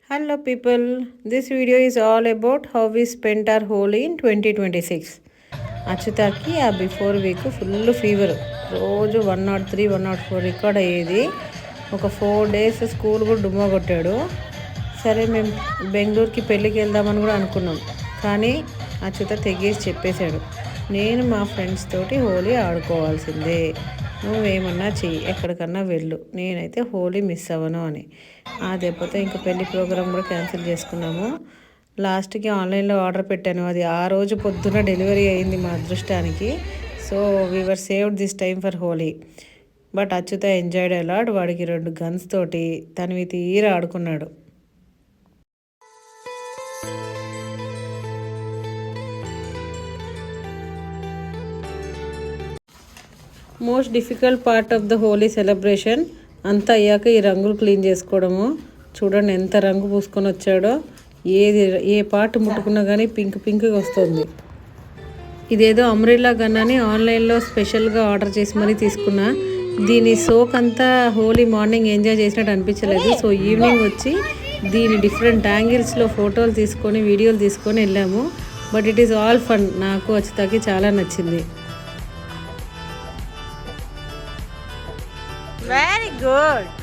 Hello people, this video is all about how we spent our Holi in 2026. అచ్యుతకి ఆ before week full fever, రోజు 103 104 record అయ్యేది. ఒక 4 days school కూడా డుమ్మా కొట్టాడు. సరే మేము బెంగళూరుకి పెళ్ళికి వెళ్దామని కూడా అనుకున్నాం, కానీ అచ్యుత తెగేసి చెప్పేశాడు, నేను మా ఫ్రెండ్స్ తోటి హోలీ ఆడుకోవాల్సిందే, నువ్వేమన్నా చెయ్యి, ఎక్కడికన్నా వెళ్ళు, నేనైతే హోలీ మిస్ అవ్వను అని. ఆ దెబ్బతో ఇంకా పెళ్లి ప్రోగ్రామ్ కూడా క్యాన్సిల్ చేసుకున్నాము. లాస్ట్కి ఆన్లైన్లో ఆర్డర్ పెట్టాను, అది ఆ రోజు పొద్దున డెలివరీ అయింది మా అదృష్టానికి. So we are saved this time for Holi. But Achyuta enjoyed a lot. వాడికి 2 గన్స్ తోటి తనవి తీర ఆడుకున్నాడు. Most difficult part of the Holi celebration అంతా అయ్యాక ఈ రంగులు క్లీన్ చేసుకోవడము. చూడండి ఎంత రంగు పూసుకొని వచ్చాడో, ఏ పార్ట్ ముట్టుకున్నా కానీ పింక్గా వస్తుంది. ఇదేదో అంబ్రెల్లా గన్ అని ఆన్లైన్లో స్పెషల్గా ఆర్డర్ చేసి మరీ తీసుకున్నా. దీని సోక్ అంతా హోలీ మార్నింగ్ ఎంజాయ్ చేసినట్టు అనిపించలేదు. సో ఈవినింగ్ వచ్చి దీని డిఫరెంట్ యాంగిల్స్లో ఫోటోలు తీసుకొని వీడియోలు తీసుకొని వెళ్ళాము. But it is all fun. నాకు అచ్యుతకి చాలా నచ్చింది. Very good.